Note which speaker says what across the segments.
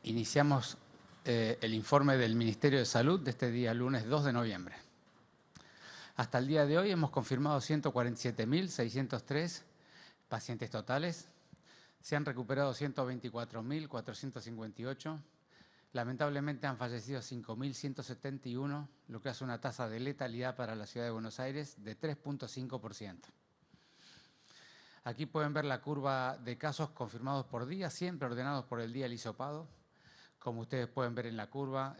Speaker 1: Iniciamos el informe del Ministerio de Salud de este día lunes 2 de noviembre. Hasta el día de hoy hemos confirmado 147.603 pacientes totales. Se han recuperado 124.458. Lamentablemente han fallecido 5.171, lo que hace una tasa de letalidad para la Ciudad de Buenos Aires de 3.5%. Aquí pueden ver la curva de casos confirmados por día, siempre ordenados por el día del hisopado. Como ustedes pueden ver en la curva,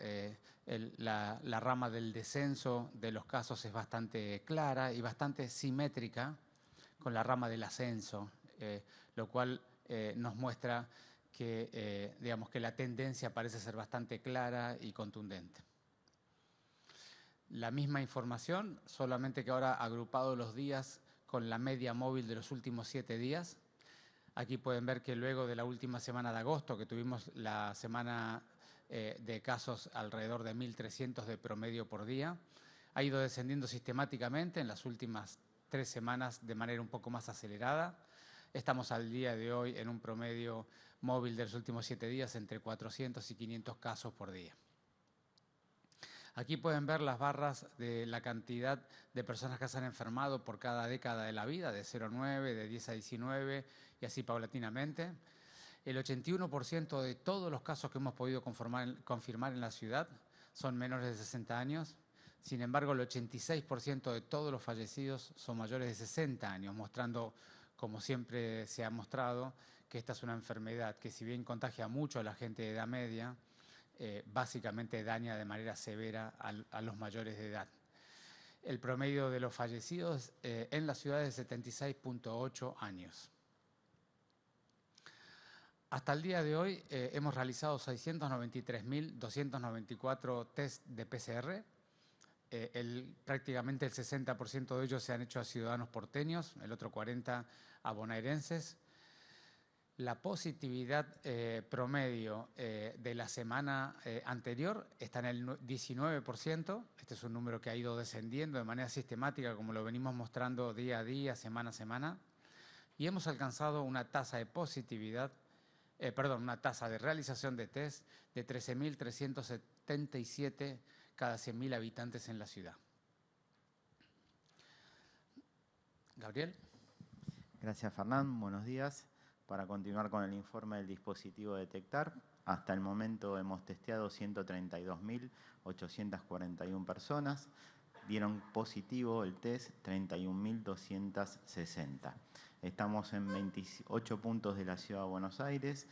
Speaker 1: la rama del descenso de los casos es bastante clara y bastante simétrica con la rama del ascenso, lo cual nos muestra que, que la tendencia parece ser bastante clara y contundente. La misma información, solamente que ahora agrupado los días con la media móvil de los últimos 7 días. Aquí pueden ver que luego de la última semana de agosto, que tuvimos la semana de casos alrededor de 1.300 de promedio por día, ha ido descendiendo sistemáticamente en las últimas 3 semanas de manera un poco más acelerada. Estamos al día de hoy en un promedio móvil de los últimos 7 días entre 400 y 500 casos por día. Aquí pueden ver las barras de la cantidad de personas que se han enfermado por cada década de la vida, de 0 a 9, de 10 a 19 y así paulatinamente. El 81% de todos los casos que hemos podido confirmar en la ciudad son menores de 60 años. Sin embargo, el 86% de todos los fallecidos son mayores de 60 años, mostrando, como siempre se ha mostrado, que esta es una enfermedad que si bien contagia mucho a la gente de edad media, básicamente daña de manera severa a los mayores de edad. El promedio de los fallecidos en la ciudad es de 76.8 años. Hasta el día de hoy hemos realizado 693.294 test de PCR. Prácticamente el 60% de ellos se han hecho a ciudadanos porteños, el otro 40% a bonaerenses. La positividad promedio de la semana anterior está en el 19%. Este es un número que ha ido descendiendo de manera sistemática, como lo venimos mostrando día a día, semana a semana. Y hemos alcanzado una tasa de positividad, una tasa de realización de test de 13.377 cada 100.000 habitantes en la ciudad. Gabriel.
Speaker 2: Gracias, Fernán. Buenos días. Para continuar con el informe del dispositivo Detectar, hasta el momento hemos testeado 132.841 personas. Dieron positivo el test 31.260. Estamos en 28 puntos de la Ciudad de Buenos Aires.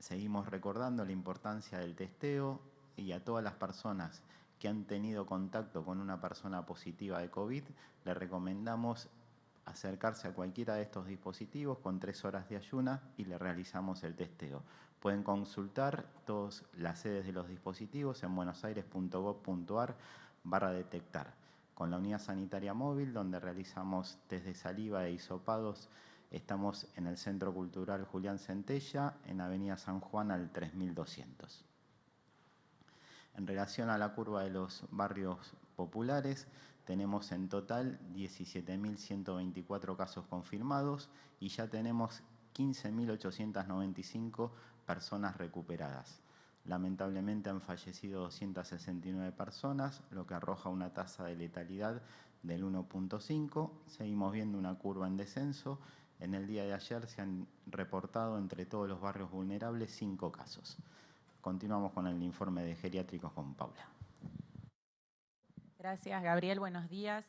Speaker 2: Seguimos recordando la importancia del testeo y a todas las personas que han tenido contacto con una persona positiva de COVID, le recomendamos acercarse a cualquiera de estos dispositivos con 3 horas de ayuna y le realizamos el testeo. Pueden consultar todas las sedes de los dispositivos en buenosaires.gov.ar/detectar. Con la unidad sanitaria móvil, donde realizamos test de saliva e hisopados, estamos en el Centro Cultural Julián Centella, en Avenida San Juan al 3200. En relación a la curva de los barrios populares, tenemos en total 17.124 casos confirmados y ya tenemos 15.895 personas recuperadas. Lamentablemente han fallecido 269 personas, lo que arroja una tasa de letalidad del 1.5. Seguimos viendo una curva en descenso. En el día de ayer se han reportado entre todos los barrios vulnerables 5 casos. Continuamos con el informe de geriátricos con Paula.
Speaker 3: Gracias, Gabriel. Buenos días.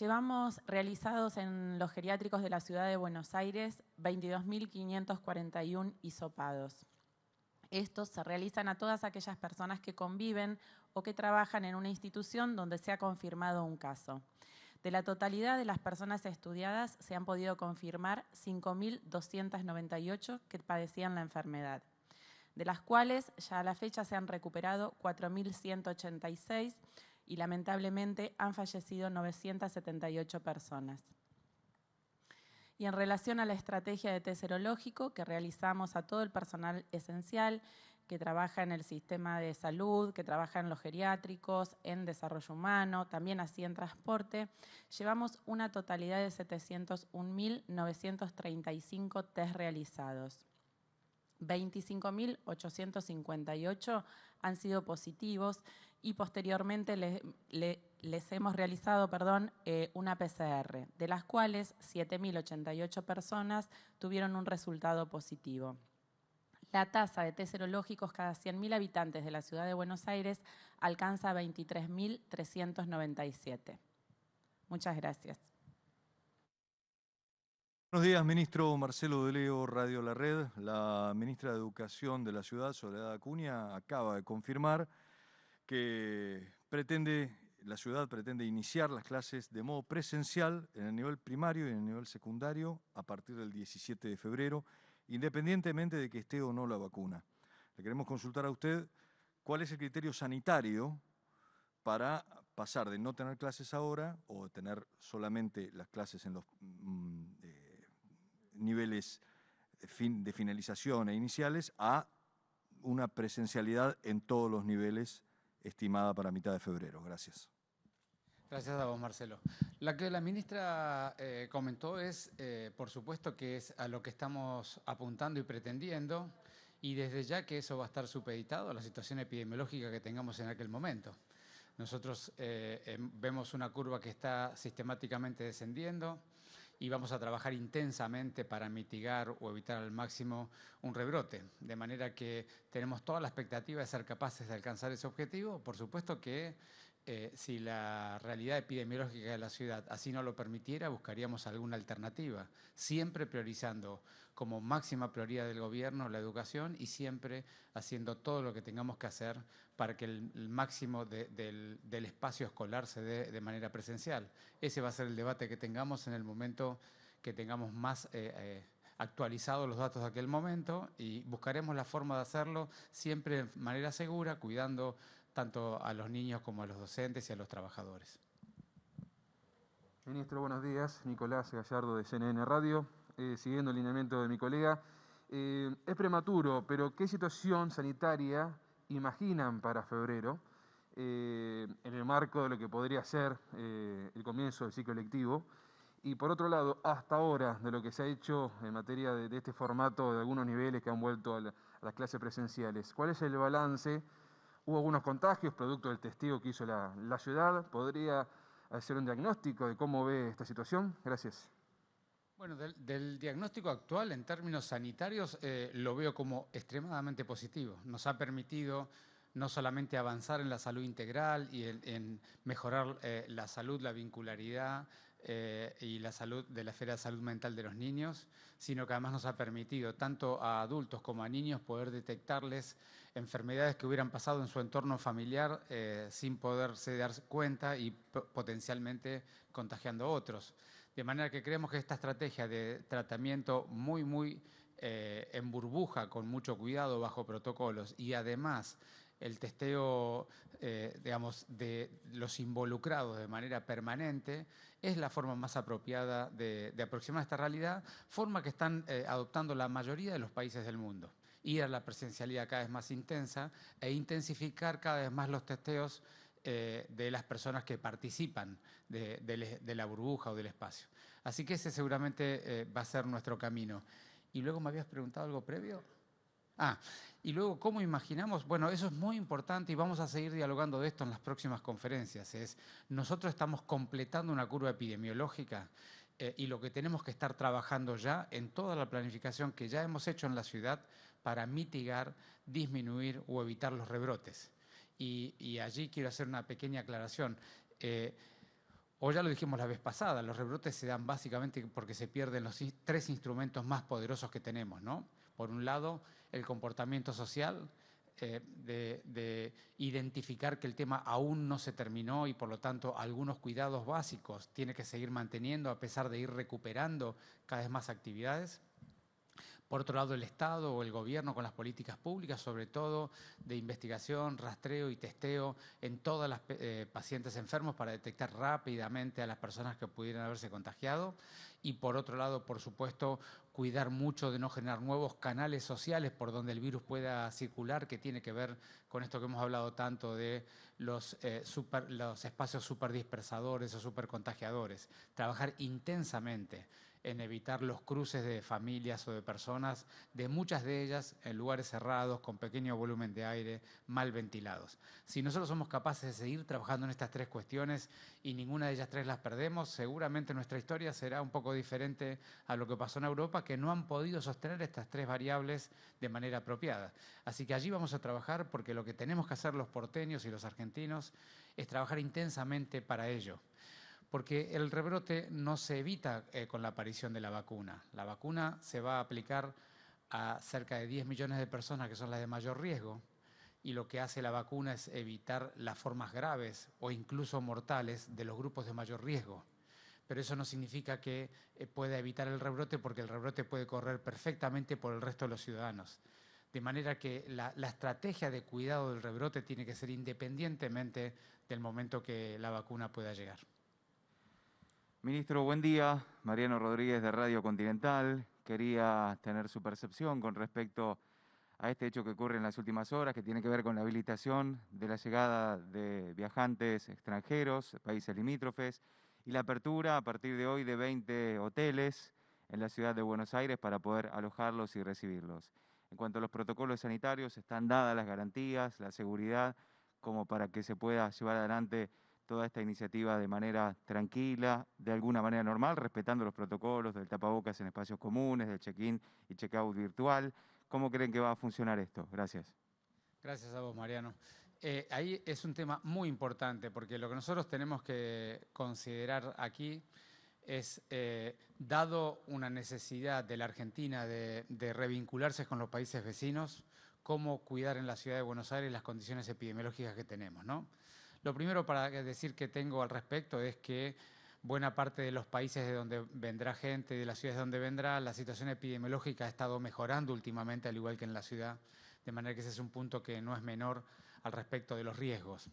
Speaker 3: Llevamos realizados en los geriátricos de la Ciudad de Buenos Aires 22.541 hisopados. Estos se realizan a todas aquellas personas que conviven o que trabajan en una institución donde se ha confirmado un caso. De la totalidad de las personas estudiadas se han podido confirmar 5.298 que padecían la enfermedad, de las cuales ya a la fecha se han recuperado 4.186 y lamentablemente han fallecido 978 personas. Y en relación a la estrategia de test serológico que realizamos a todo el personal esencial que trabaja en el sistema de salud, que trabaja en los geriátricos, en desarrollo humano, también así en transporte, llevamos una totalidad de 701.935 test realizados. 25.858 han sido positivos y posteriormente les hemos realizado una PCR, de las cuales 7.088 personas tuvieron un resultado positivo. La tasa de test serológicos cada 100.000 habitantes de la ciudad de Buenos Aires alcanza 23.397. Muchas gracias.
Speaker 4: Buenos días, ministro Marcelo de Leo, Radio La Red. La ministra de Educación de la ciudad, Soledad Acuña, acaba de confirmar que la ciudad pretende iniciar las clases de modo presencial en el nivel primario y en el nivel secundario a partir del 17 de febrero, independientemente de que esté o no la vacuna. Le queremos consultar a usted cuál es el criterio sanitario para pasar de no tener clases ahora o de tener solamente las clases en los niveles de finalización e iniciales a una presencialidad en todos los niveles estimada para mitad de febrero. Gracias.
Speaker 1: Gracias a vos, Marcelo. La que la ministra comentó es, por supuesto, que es a lo que estamos apuntando y pretendiendo, y desde ya que eso va a estar supeditado a la situación epidemiológica que tengamos en aquel momento. Nosotros vemos una curva que está sistemáticamente descendiendo y vamos a trabajar intensamente para mitigar o evitar al máximo un rebrote. De manera que tenemos toda la expectativa de ser capaces de alcanzar ese objetivo. Por supuesto que si la realidad epidemiológica de la ciudad así no lo permitiera, buscaríamos alguna alternativa, siempre priorizando como máxima prioridad del gobierno la educación y siempre haciendo todo lo que tengamos que hacer para que el máximo del espacio escolar se dé de manera presencial. Ese va a ser el debate que tengamos en el momento que tengamos más actualizados los datos de aquel momento, y buscaremos la forma de hacerlo siempre de manera segura, cuidando tanto a los niños como a los docentes y a los trabajadores.
Speaker 5: Ministro, buenos días. Nicolás Gallardo de CNN Radio. Siguiendo el lineamiento de mi colega, es prematuro, pero ¿qué situación sanitaria imaginan para febrero en el marco de lo que podría ser el comienzo del ciclo lectivo? Y por otro lado, hasta ahora, de lo que se ha hecho en materia de este formato de algunos niveles que han vuelto a las clases presenciales, ¿cuál es el balance? ¿Hubo algunos contagios producto del testeo que hizo la ciudad? ¿Podría hacer un diagnóstico de cómo ve esta situación? Gracias.
Speaker 1: Bueno, del diagnóstico actual en términos sanitarios lo veo como extremadamente positivo. Nos ha permitido no solamente avanzar en la salud integral y en mejorar la salud, la vincularidad y la salud de la esfera de salud mental de los niños, sino que además nos ha permitido tanto a adultos como a niños poder detectarles enfermedades que hubieran pasado en su entorno familiar sin poderse dar cuenta y potencialmente contagiando a otros. De manera que creemos que esta estrategia de tratamiento muy en burbuja, con mucho cuidado, bajo protocolos, y además el testeo, digamos, de los involucrados de manera permanente, es la forma más apropiada de aproximar esta realidad, forma que están adoptando la mayoría de los países del mundo. Ir a la presencialidad cada vez más intensa e intensificar cada vez más los testeos de las personas que participan de la burbuja o del espacio. Así que ese seguramente va a ser nuestro camino. Y luego me habías preguntado algo previo. Y luego, ¿cómo imaginamos? Bueno, eso es muy importante y vamos a seguir dialogando de esto en las próximas conferencias. Nosotros estamos completando una curva epidemiológica y lo que tenemos que estar trabajando ya en toda la planificación que ya hemos hecho en la ciudad para mitigar, disminuir o evitar los rebrotes. Y allí quiero hacer una pequeña aclaración. O ya lo dijimos la vez pasada, los rebrotes se dan básicamente porque se pierden los tres instrumentos más poderosos que tenemos, ¿no? Por un lado, el comportamiento social, de identificar que el tema aún no se terminó y por lo tanto algunos cuidados básicos tiene que seguir manteniendo a pesar de ir recuperando cada vez más actividades. Por otro lado, el Estado o el gobierno con las políticas públicas, sobre todo de investigación, rastreo y testeo en todas las pacientes enfermos para detectar rápidamente a las personas que pudieran haberse contagiado. Y por otro lado, por supuesto, cuidar mucho de no generar nuevos canales sociales por donde el virus pueda circular, que tiene que ver con esto que hemos hablado tanto de los espacios superdispersadores o supercontagiadores. Trabajar intensamente en evitar los cruces de familias o de personas, de muchas de ellas en lugares cerrados, con pequeño volumen de aire, mal ventilados. Si nosotros somos capaces de seguir trabajando en estas tres cuestiones y ninguna de ellas tres las perdemos, seguramente nuestra historia será un poco diferente a lo que pasó en Europa, que no han podido sostener estas tres variables de manera apropiada. Así que allí vamos a trabajar, porque lo que tenemos que hacer los porteños y los argentinos es trabajar intensamente para ello. Porque el rebrote no se evita con la aparición de la vacuna. La vacuna se va a aplicar a cerca de 10 millones de personas que son las de mayor riesgo, y lo que hace la vacuna es evitar las formas graves o incluso mortales de los grupos de mayor riesgo. Pero eso no significa que pueda evitar el rebrote, porque el rebrote puede correr perfectamente por el resto de los ciudadanos. De manera que la estrategia de cuidado del rebrote tiene que ser independientemente del momento que la vacuna pueda llegar.
Speaker 6: Ministro, buen día. Mariano Rodríguez de Radio Continental. Quería tener su percepción con respecto a este hecho que ocurre en las últimas horas, que tiene que ver con la habilitación de la llegada de viajantes extranjeros, países limítrofes, y la apertura a partir de hoy de 20 hoteles en la ciudad de Buenos Aires para poder alojarlos y recibirlos. En cuanto a los protocolos sanitarios, están dadas las garantías, la seguridad, como para que se pueda llevar adelante toda esta iniciativa de manera tranquila, de alguna manera normal, respetando los protocolos del tapabocas en espacios comunes, del check-in y check-out virtual. ¿Cómo creen que va a funcionar esto? Gracias.
Speaker 1: Gracias a vos, Mariano. Ahí es un tema muy importante, porque lo que nosotros tenemos que considerar aquí es, dado una necesidad de la Argentina de revincularse con los países vecinos, cómo cuidar en la ciudad de Buenos Aires las condiciones epidemiológicas que tenemos, ¿no? Lo primero para decir que tengo al respecto es que buena parte de los países de donde vendrá gente, de las ciudades de donde vendrá, la situación epidemiológica ha estado mejorando últimamente, al igual que en la ciudad, de manera que ese es un punto que no es menor al respecto de los riesgos.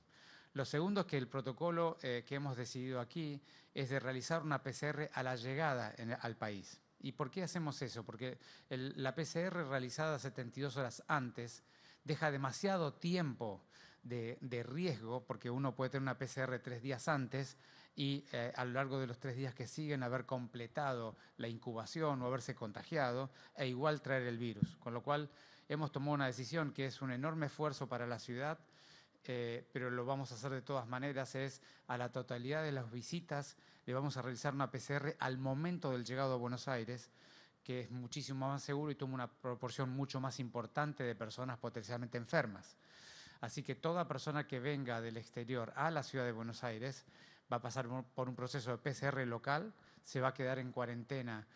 Speaker 1: Lo segundo es que el protocolo que hemos decidido aquí es de realizar una PCR a la llegada al país. ¿Y por qué hacemos eso? Porque la PCR realizada 72 horas antes deja demasiado tiempo de riesgo, porque uno puede tener una PCR 3 días antes y a lo largo de los 3 días que siguen haber completado la incubación o haberse contagiado e igual traer el virus. Con lo cual hemos tomado una decisión que es un enorme esfuerzo para la ciudad, pero lo vamos a hacer de todas maneras, es a la totalidad de las visitas le vamos a realizar una PCR al momento del llegado a Buenos Aires, que es muchísimo más seguro y toma una proporción mucho más importante de personas potencialmente enfermas. Así que toda persona que venga del exterior a la ciudad de Buenos Aires va a pasar por un proceso de PCR local, se va a quedar en cuarentena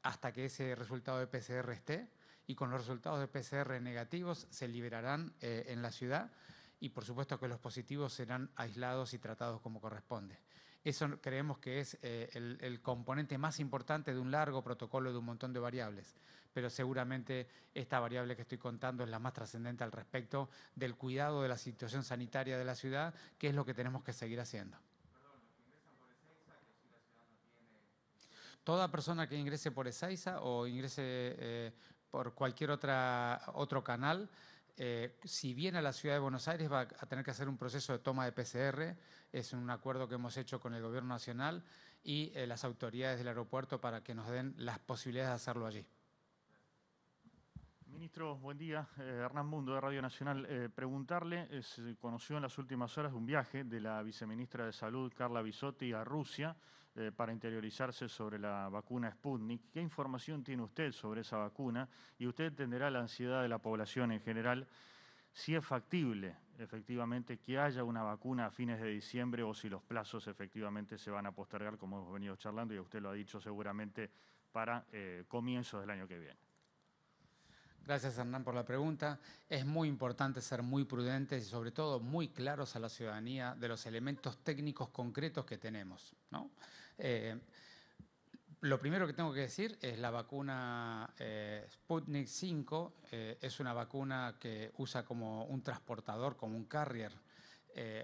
Speaker 1: hasta que ese resultado de PCR esté, y con los resultados de PCR negativos se liberarán en la ciudad, y por supuesto que los positivos serán aislados y tratados como corresponde. Eso creemos que es el componente más importante de un largo protocolo de un montón de variables, pero seguramente esta variable que estoy contando es la más trascendente al respecto del cuidado de la situación sanitaria de la ciudad, que es lo que tenemos que seguir haciendo. Toda persona que ingrese por Ezeiza o ingrese por cualquier otro canal, si viene a la ciudad de Buenos Aires va a tener que hacer un proceso de toma de PCR, es un acuerdo que hemos hecho con el Gobierno Nacional y las autoridades del aeropuerto para que nos den las posibilidades de hacerlo allí.
Speaker 7: Ministro, buen día. Hernán Mundo, de Radio Nacional. Preguntarle, se conoció en las últimas horas un viaje de la viceministra de Salud, Carla Bisotti, a Rusia para interiorizarse sobre la vacuna Sputnik. ¿Qué información tiene usted sobre esa vacuna? Y usted entenderá la ansiedad de la población en general, si es factible, efectivamente, que haya una vacuna a fines de diciembre o si los plazos efectivamente se van a postergar, como hemos venido charlando, y usted lo ha dicho seguramente, para comienzos del año que viene.
Speaker 1: Gracias, Hernán, por la pregunta. Es muy importante ser muy prudentes y sobre todo muy claros a la ciudadanía de los elementos técnicos concretos que tenemos, ¿no? Lo primero que tengo que decir es la vacuna Sputnik 5, es una vacuna que usa como un transportador, como un carrier,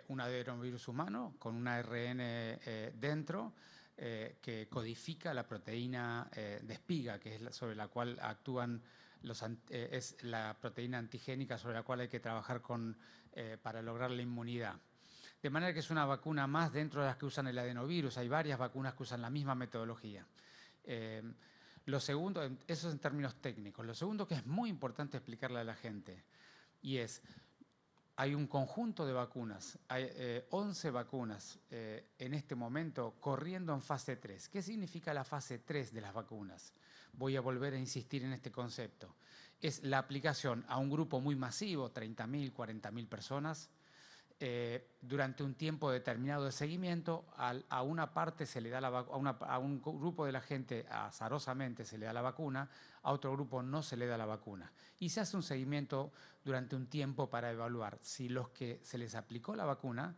Speaker 1: un adenovirus humano con un ARN dentro, que codifica la proteína de espiga, que es sobre la cual actúan es la proteína antigénica sobre la cual hay que trabajar para lograr la inmunidad. De manera que es una vacuna más dentro de las que usan el adenovirus. Hay varias vacunas que usan la misma metodología. Lo segundo, eso es en términos técnicos. Lo segundo que es muy importante explicarle a la gente, y es, hay un conjunto de vacunas, hay 11 vacunas en este momento corriendo en fase 3. ¿Qué significa la fase 3 de las vacunas? Voy a volver a insistir en este concepto. Es la aplicación a un grupo muy masivo, 30.000, 40.000 personas, durante un tiempo determinado de seguimiento. A una parte se le da a un grupo de la gente azarosamente se le da la vacuna, a otro grupo no se le da la vacuna. Y se hace un seguimiento durante un tiempo para evaluar si los que se les aplicó la vacuna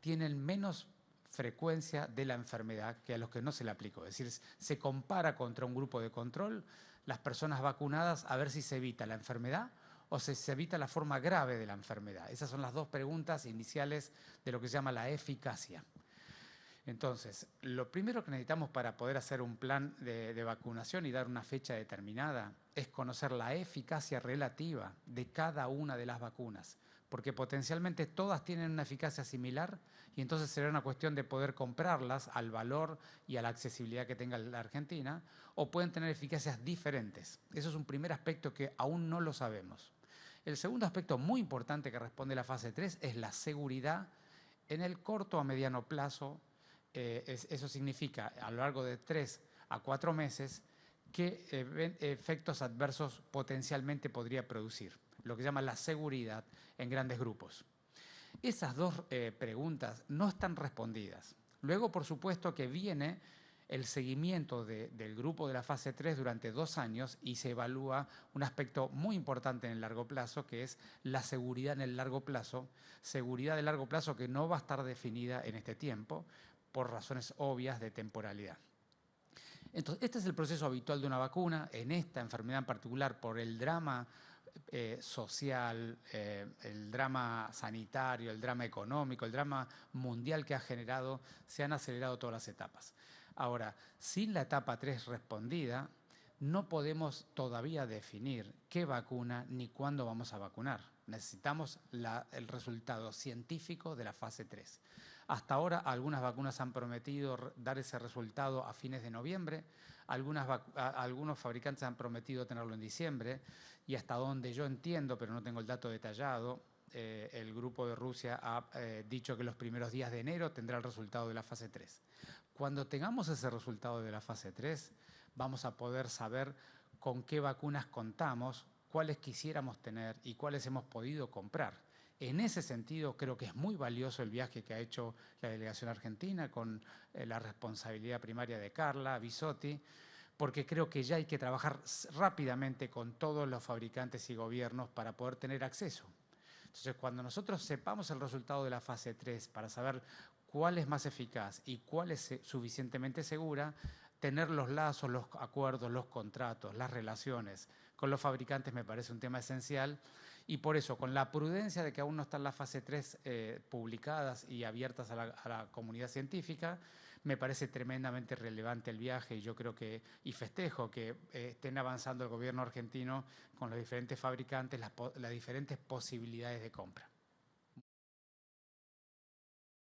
Speaker 1: tienen menos frecuencia de la enfermedad que a los que no se le aplicó. Es decir, se compara contra un grupo de control las personas vacunadas a ver si se evita la enfermedad o se evita la forma grave de la enfermedad. Esas son las dos preguntas iniciales de lo que se llama la eficacia. Entonces, lo primero que necesitamos para poder hacer un plan de vacunación y dar una fecha determinada es conocer la eficacia relativa de cada una de las vacunas, porque potencialmente todas tienen una eficacia similar y entonces será una cuestión de poder comprarlas al valor y a la accesibilidad que tenga la Argentina, o pueden tener eficacias diferentes. Eso es un primer aspecto que aún no lo sabemos. El segundo aspecto muy importante que responde la fase 3 es la seguridad en el corto a mediano plazo. Eso significa a lo largo de 3 a 4 meses qué efectos adversos potencialmente podría producir, lo que se llama la seguridad en grandes grupos. Esas dos preguntas no están respondidas. Luego, por supuesto, que viene el seguimiento del grupo de la fase 3 durante 2 años y se evalúa un aspecto muy importante en el largo plazo, que es la seguridad en el largo plazo, seguridad de largo plazo que no va a estar definida en este tiempo por razones obvias de temporalidad. Entonces, este es el proceso habitual de una vacuna. En esta enfermedad en particular, por el drama social, el drama sanitario, el drama económico, el drama mundial que ha generado, se han acelerado todas las etapas. Ahora, sin la etapa 3 respondida, no podemos todavía definir qué vacuna ni cuándo vamos a vacunar. Necesitamos el resultado científico de la fase 3. Hasta ahora, algunas vacunas han prometido dar ese resultado a fines de noviembre, algunos fabricantes han prometido tenerlo en diciembre, y hasta donde yo entiendo, pero no tengo el dato detallado, el grupo de Rusia ha dicho que los primeros días de enero tendrá el resultado de la fase 3. Cuando tengamos ese resultado de la fase 3, vamos a poder saber con qué vacunas contamos, cuáles quisiéramos tener y cuáles hemos podido comprar. En ese sentido, creo que es muy valioso el viaje que ha hecho la delegación argentina con la responsabilidad primaria de Carla Bisotti, porque creo que ya hay que trabajar rápidamente con todos los fabricantes y gobiernos para poder tener acceso. Entonces, cuando nosotros sepamos el resultado de la fase 3 para saber cuál es más eficaz y cuál es suficientemente segura, tener los lazos, los acuerdos, los contratos, las relaciones con los fabricantes me parece un tema esencial. Y por eso, con la prudencia de que aún no están las fase 3 publicadas y abiertas a la comunidad científica, me parece tremendamente relevante el viaje, y yo creo que, y festejo que estén avanzando el gobierno argentino con los diferentes fabricantes, las diferentes posibilidades de compra.